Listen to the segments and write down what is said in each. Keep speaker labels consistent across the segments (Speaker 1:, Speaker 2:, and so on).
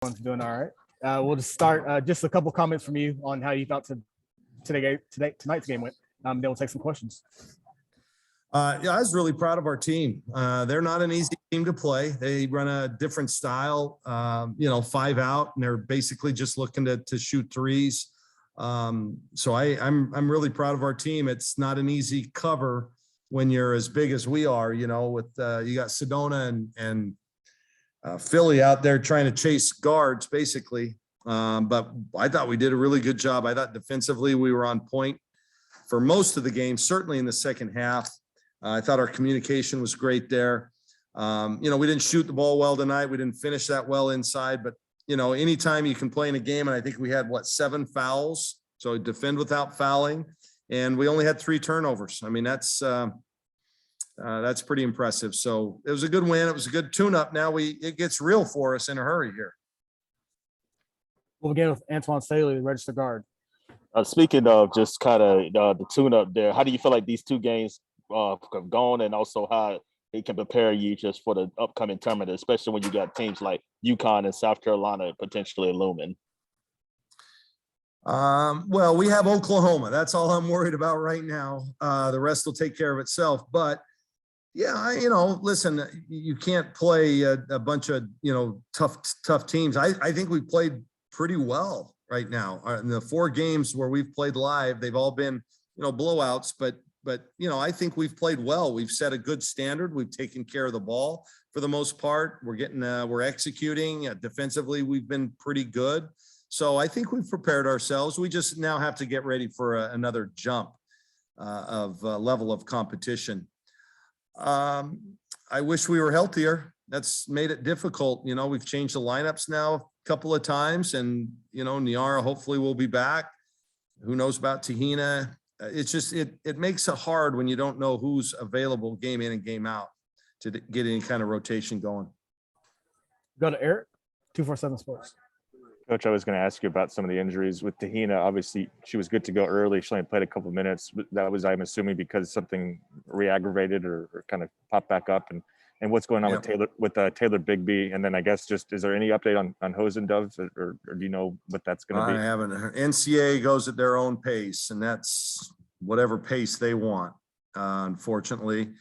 Speaker 1: Everyone's doing all right. We'll just start. Just a couple comments from you on how you thought tonight's game went. Then we'll take some questions.
Speaker 2: Yeah, I was really proud of our team. They're not an easy team to play. They run a different style, 5 out, and they're basically just looking to shoot threes. So I'm really proud of our team. It's not an easy cover when you're as big as we are, with you got Sedona and Philly out there trying to chase guards, basically. But I thought we did a really good job. I thought defensively we were on point for most of the game, certainly in the second half. I thought our communication was great there. We didn't shoot the ball well tonight. We didn't finish that well inside, but anytime you can play in a game, and I think we had 7 fouls, so defend without fouling, and we only had 3 turnovers. I mean, that's pretty impressive. So it was a good win. It was a good tune-up. Now it gets real for us in a hurry here.
Speaker 1: We'll begin with Antoine Staley, the register guard.
Speaker 3: Speaking of just kind of the tune-up there, how do you feel like these 2 games have gone, and also how it can prepare you just for the upcoming tournament, especially when you got teams like UConn and South Carolina potentially looming?
Speaker 2: Well, we have Oklahoma. That's all I'm worried about right now. The rest will take care of itself. But yeah, listen, you can't play a bunch of tough teams. I think we played pretty well right now. In the 4 games where we've played live, they've all been blowouts, but I think we've played well. We've set a good standard. We've taken care of the ball for the most part. We're executing defensively. We've been pretty good. So I think we've prepared ourselves. We just now have to get ready for another jump of level of competition. I wish we were healthier. That's made it difficult. We've changed the lineups now a couple of times, and Niara hopefully will be back. Who knows about Tahina? It's just it makes it hard when you don't know who's available game in and game out to get any kind of rotation going.
Speaker 1: Go to Eric, 247 Sports.
Speaker 3: Coach, I was going to ask you about some of the injuries with Tahina. Obviously, she was good to go early. She only played a couple of minutes. But that was, I'm assuming, because something re-aggravated or kind of popped back up. And what's going on with Taylor Bigby? And then I guess just, is there any update on Hosendove, or do you know what that's going to be?
Speaker 2: I haven't heard. NCAA goes at their own pace, and that's whatever pace they want, unfortunately.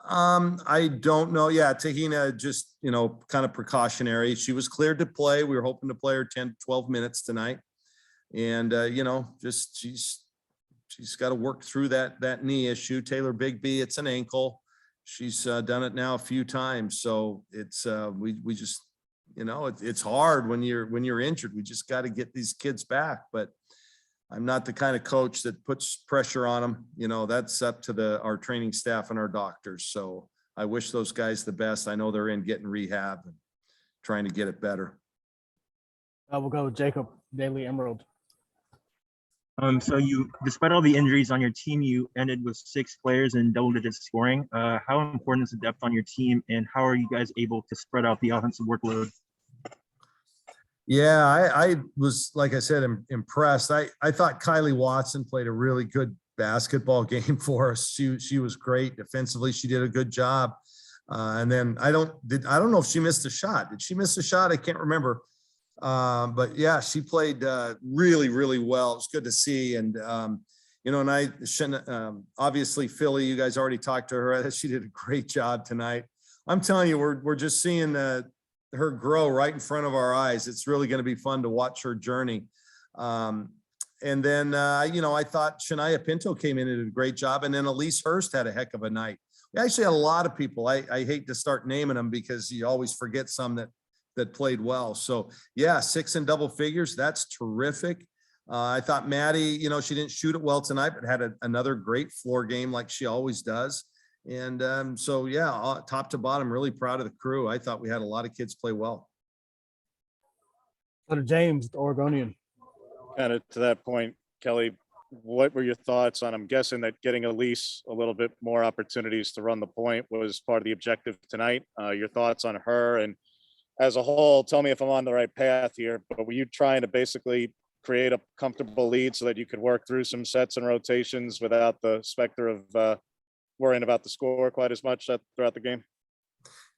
Speaker 2: I don't know. Yeah, Tahina just, kind of precautionary. She was cleared to play. We were hoping to play her 10, 12 minutes tonight. And, just she's got to work through that knee issue. Taylor Bigby, it's an ankle. She's done it now a few times. So it's we just, it's hard when you're injured. We just got to get these kids back. But I'm not the kind of coach that puts pressure on them. That's up to our training staff and our doctors. So I wish those guys the best. I know they're in getting rehab and trying to get it better.
Speaker 1: We'll go with Jacob, Daily Emerald.
Speaker 4: So despite all the injuries on your team, you ended with 6 players in double-digit scoring. How important is the depth on your team, and how are you guys able to spread out the offensive workload?
Speaker 2: Yeah, I was, like I said, impressed. I thought Kylie Watson played a really good basketball game for us. She was great defensively. She did a good job. And then I don't know if she missed a shot. Did she miss a shot? I can't remember. But yeah, she played really, really well. It was good to see. And obviously Philly, you guys already talked to her. She did a great job tonight. I'm telling you, we're just seeing her grow right in front of our eyes. It's really going to be fun to watch her journey. And then, I thought Shania Pinto came in and did a great job. And then Elise Hurst had a heck of a night. We actually had a lot of people. I hate to start naming them because you always forget some that played well. So yeah, 6 in double figures. That's terrific. I thought Maddie, she didn't shoot it well tonight, but had another great floor game like she always does. And so, yeah, top to bottom, really proud of the crew. I thought we had a lot of kids play well.
Speaker 1: Go to James, the Oregonian.
Speaker 5: Kind of to that point, Kelly, what were your thoughts on, I'm guessing that getting Elise a little bit more opportunities to run the point was part of the objective tonight. Your thoughts on her, and as a whole, tell me if I'm on the right path here, but were you trying to basically create a comfortable lead so that you could work through some sets and rotations without the specter of worrying about the score quite as much throughout the game?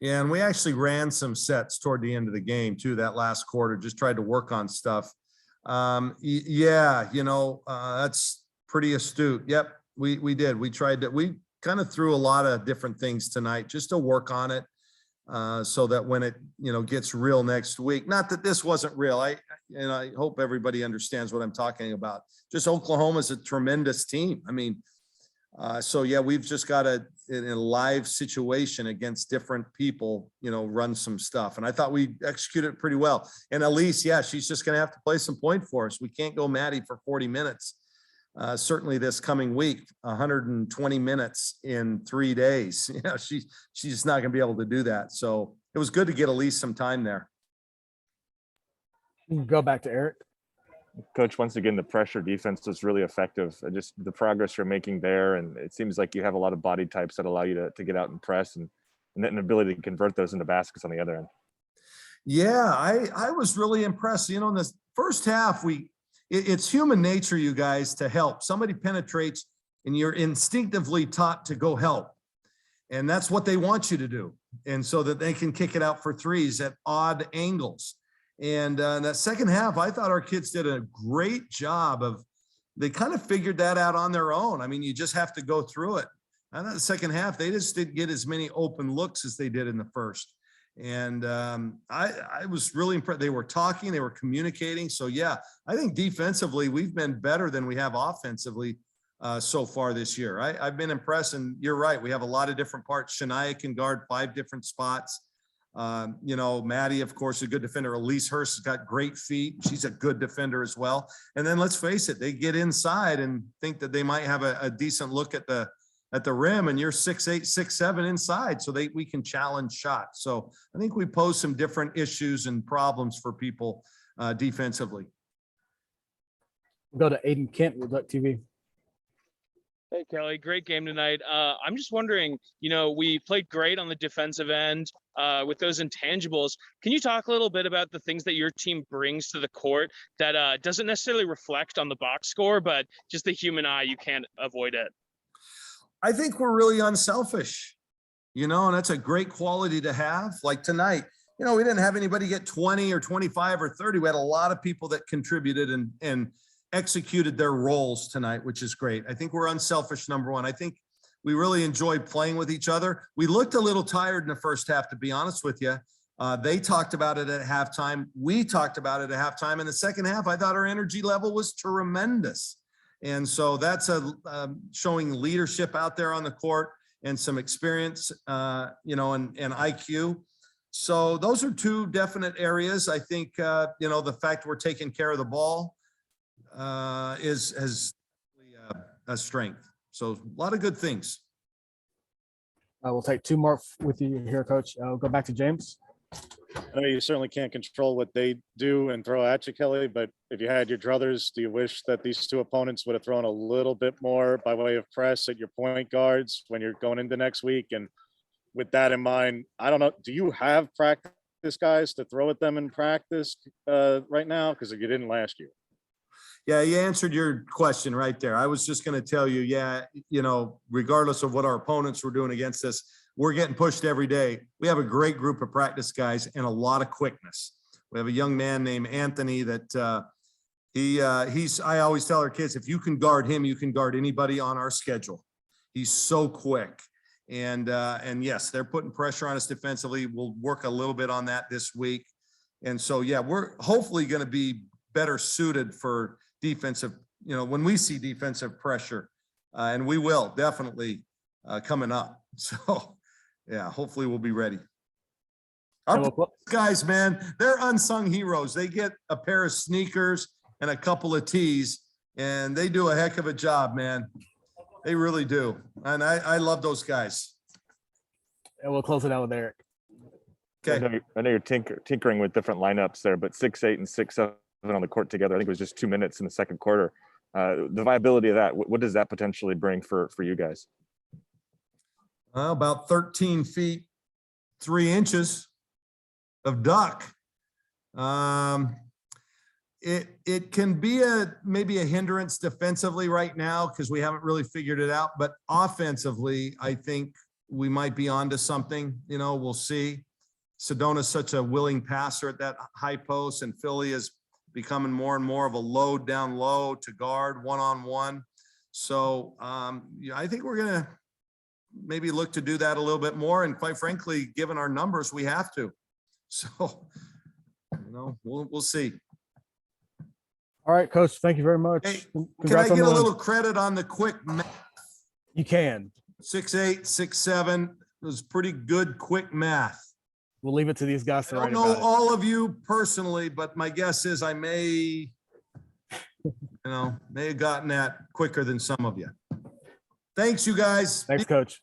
Speaker 2: Yeah, and we actually ran some sets toward the end of the game too, that last quarter, just tried to work on stuff. Yeah, that's pretty astute. Yep, we did. We tried to, we kind of threw a lot of different things tonight just to work on it. So that when it, gets real next week, not that this wasn't real. I hope everybody understands what I'm talking about. Just Oklahoma's a tremendous team. I mean, so yeah, we've just got to, in a live situation against different people, run some stuff. And I thought we executed it pretty well. And Elise, yeah, she's just going to have to play some point for us. We can't go Maddie for 40 minutes. Certainly this coming week, 120 minutes in 3 days. She's just not going to be able to do that. So it was good to get Elise some time there.
Speaker 1: Go back to Eric.
Speaker 3: Coach, once again, the pressure defense was really effective. Just the progress you're making there, and it seems like you have a lot of body types that allow you to get out and press, and then an ability to convert those into baskets on the other end.
Speaker 2: Yeah, I was really impressed. In the first half, it's human nature, you guys, to help. Somebody penetrates, and you're instinctively taught to go help, and that's what they want you to do, and so that they can kick it out for threes at odd angles. And that second half, I thought our kids did a great job they kind of figured that out on their own. I mean, you just have to go through it. And the second half, they just didn't get as many open looks as they did in the first. And I was really impressed. They were talking, they were communicating. So yeah, I think defensively, we've been better than we have offensively so far this year. I've been impressed, and you're right. We have a lot of different parts. Shania can guard 5 different spots. Maddie, of course, a good defender. Elise Hurst has got great feet. She's a good defender as well. And then let's face it, they get inside and think that they might have a decent look at the rim, and you're 6'8", 6'7" inside. So we can challenge shots. So I think we pose some different issues and problems for people defensively.
Speaker 1: We'll go to Aiden Kent with Duck TV.
Speaker 6: Hey, Kelly, great game tonight. I'm just wondering, we played great on the defensive end with those intangibles. Can you talk a little bit about the things that your team brings to the court that doesn't necessarily reflect on the box score, but just the human eye, you can't avoid it?
Speaker 2: I think we're really unselfish, and that's a great quality to have. Like tonight, we didn't have anybody get 20 or 25 or 30. We had a lot of people that contributed and executed their roles tonight, which is great. I think we're unselfish, number one. I think we really enjoyed playing with each other. We looked a little tired in the first half, to be honest with you. They talked about it at halftime. We talked about it at halftime. In the second half, I thought our energy level was tremendous. And so that's showing leadership out there on the court and some experience, and IQ. So those are 2 definite areas. I think, the fact we're taking care of the ball has a strength. So a lot of good things.
Speaker 1: We'll take 2 more with you here, Coach. I'll go back to James.
Speaker 5: I know you certainly can't control what they do and throw at you, Kelly, but if you had your druthers, do you wish that these 2 opponents would have thrown a little bit more by way of press at your point guards when you're going into next week? And with that in mind, I don't know, do you have practice guys to throw at them in practice right now? Because you didn't last year.
Speaker 2: Yeah, you answered your question right there. I was just going to tell you, regardless of what our opponents were doing against us, we're getting pushed every day. We have a great group of practice guys and a lot of quickness. We have a young man named Anthony that I always tell our kids, if you can guard him, you can guard anybody on our schedule. He's so quick. And yes, they're putting pressure on us defensively. We'll work a little bit on that this week. And so, yeah, we're hopefully going to be better suited for defensive, when we see defensive pressure, and we will definitely coming up. So yeah, hopefully we'll be ready. Our guys, man, they're unsung heroes. They get a pair of sneakers and a couple of tees, and they do a heck of a job, man. They really do. And I love those guys.
Speaker 1: And we'll close it out with Eric.
Speaker 2: Okay.
Speaker 3: I know you're tinkering with different lineups there, but 6'8" and 6'7" on the court together. I think it was just 2 minutes in the second quarter. The viability of that, what does that potentially bring for you guys?
Speaker 2: About 13 feet, 3 inches of duck. It can be maybe a hindrance defensively right now because we haven't really figured it out. But offensively, I think we might be onto something, you know, we'll see. Sedona's such a willing passer at that high post, and Philly is becoming more and more of a load down low to guard one-on-one. So yeah, I think we're gonna maybe look to do that a little bit more. And quite frankly, given our numbers, we have to. So, you know, we'll see.
Speaker 1: All right, Coach. Thank you very much.
Speaker 2: Hey, can I
Speaker 1: Congrats on
Speaker 2: get
Speaker 1: the
Speaker 2: a
Speaker 1: win.
Speaker 2: little credit on the quick math?
Speaker 1: You can.
Speaker 2: 6'8", 6'7", it was pretty good quick math.
Speaker 1: We'll leave it to these guys to
Speaker 2: I
Speaker 1: write
Speaker 2: don't know
Speaker 1: about it.
Speaker 2: all of you personally, but my guess is I may, may have gotten that quicker than some of you. Thanks, you guys.
Speaker 1: Thanks, Coach.